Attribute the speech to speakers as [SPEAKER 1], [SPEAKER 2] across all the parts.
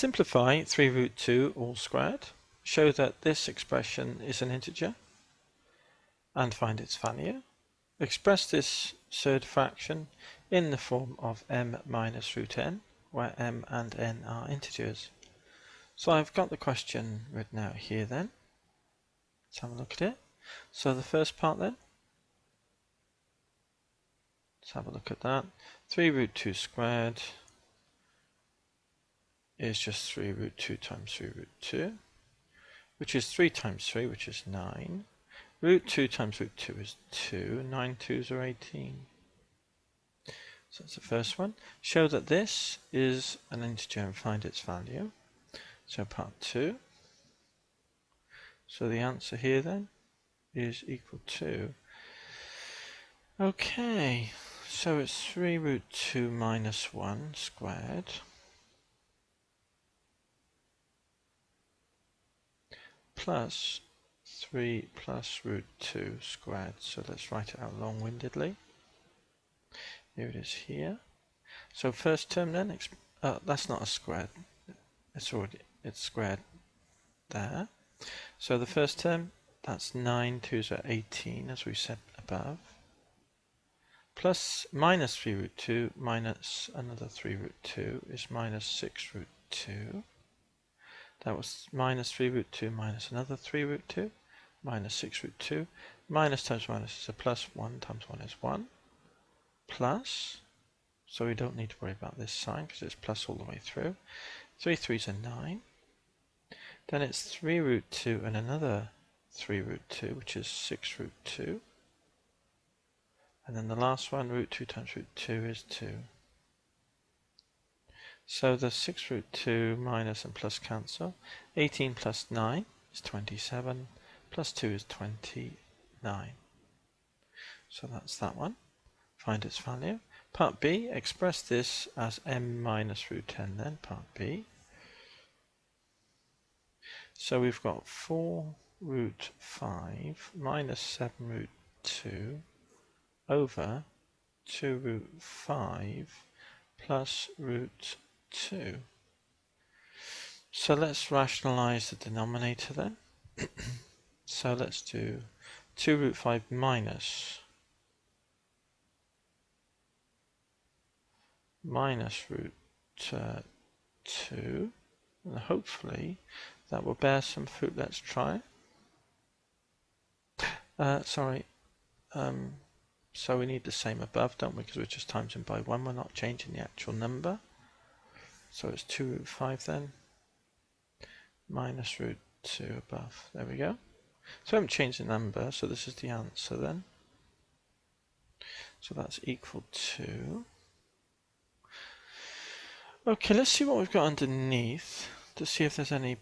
[SPEAKER 1] Simplify 3 root 2 all squared. Show that this expression is an integer and find its value. Express this third fraction in the form of m minus root n, where m and n are integers. So I've got the question written out here then. Let's have a look at it. So the first part then, let's have a look at that. 3 root 2 squared is just 3 root 2 times 3 root 2, which is 3 times 3, which is 9. Root 2 times root 2 is 2. 9 2s are 18. So that's the first one. Show that this is an integer and find its value. So part 2. So the answer here then is equal to, okay, so it's 3 root 2 minus 1 squared plus 3 plus root 2 squared. So let's write it out long-windedly. Here it is here. So first term then, that's not a squared. It's squared there. So the first term, that's 9 2s are 18, as we said above. Plus minus 3 root 2 minus another 3 root 2 is minus 6 root 2. That was minus 3 root 2 minus another 3 root 2, minus 6 root 2. Minus times minus is a plus, 1 times 1 is 1. Plus, so we don't need to worry about this sign because it's plus all the way through. 3 3s are 9. Then it's 3 root 2 and another 3 root 2, which is 6 root 2. And then the last one, root 2 times root 2 is 2. So the 6 root 2 minus and plus cancel. 18 plus 9 is 27, plus 2 is 29. So that's that one. Find its value. Part B, express this as m minus root 10 then, part B. So we've got 4 root 5 minus 7 root 2 over 2 root 5 plus root 2. So let's rationalize the denominator then. So let's do 2 root 5 minus root 2, and hopefully that will bear some fruit. Let's try. So we need the same above, don't we? Because we're just timesing by 1. We're not changing the actual number. So it's 2 root 5 then, minus root 2 above. There we go. So I haven't changed the number, so this is the answer then. So that's equal to... Okay, let's see what we've got underneath to see if there's any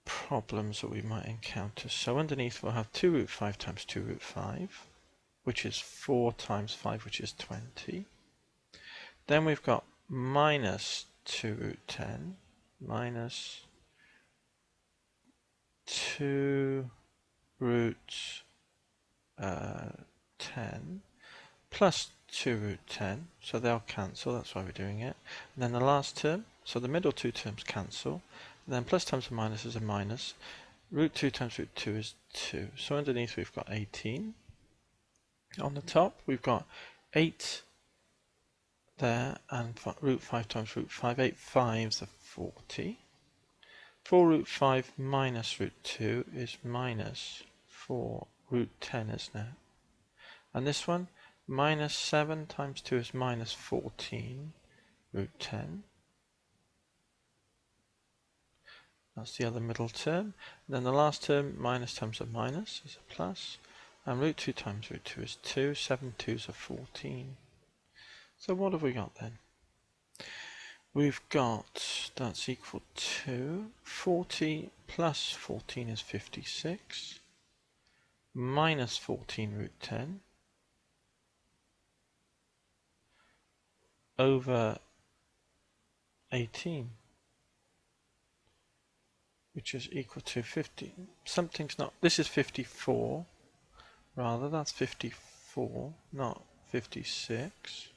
[SPEAKER 1] problems that we might encounter. So underneath we'll have 2 root 5 times 2 root 5, which is 4 times 5, which is 20. Then we've got minus 2 root 10 minus 2 root 10 plus 2 root 10, so they'll cancel, that's why we're doing it. And then the last term, so the middle two terms cancel, and then plus times a minus is a minus. Root 2 times root 2 is 2. So underneath we've got 18. On the top we've got 8 there, and root 5 times root 5, 8 5s are 40. 4 root 5 minus root 2 is minus 4 root 10, isn't it? And this one, minus 7 times 2 is minus 14 root 10. That's the other middle term. And then the last term, minus times a minus is a plus. And root 2 times root 2 is 2. 7 2s are 14. So what have we got then? We've got, that's equal to 40 plus 14 is 56. Minus 14 root 10 over 18, which is equal to 50. Something's not, this is 54, rather, that's 54, not 56.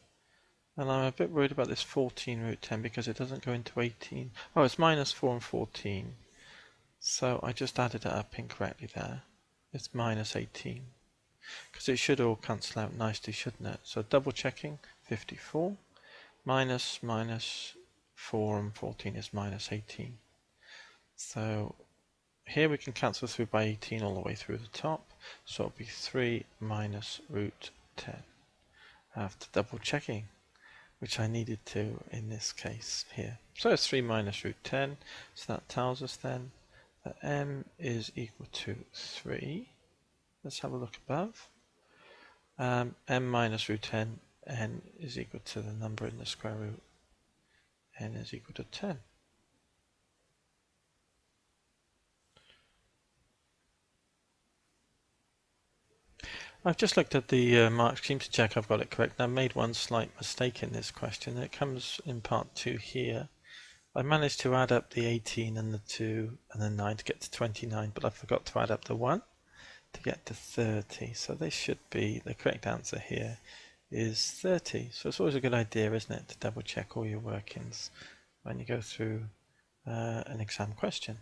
[SPEAKER 1] And I'm a bit worried about this 14 root 10 because it doesn't go into 18. Oh, it's minus 4 and 14. So I just added it up incorrectly there. It's minus 18. Because it should all cancel out nicely, shouldn't it? So double checking, 54 minus 4 and 14 is minus 18. So here we can cancel through by 18 all the way through the top. So it'll be 3 minus root 10. After double checking, which I needed to in this case here. So it's 3 minus root 10. So that tells us then that m is equal to 3. Let's have a look above. M minus root 10, n is equal to the number in the square root. N is equal to 10. I've just looked at the mark scheme to check I've got it correct. I've made one slight mistake in this question. It comes in part 2 here. I managed to add up the 18 and the 2 and the 9 to get to 29, but I forgot to add up the 1 to get to 30. So this should be, the correct answer here is 30. So it's always a good idea, isn't it, to double check all your workings when you go through an exam question.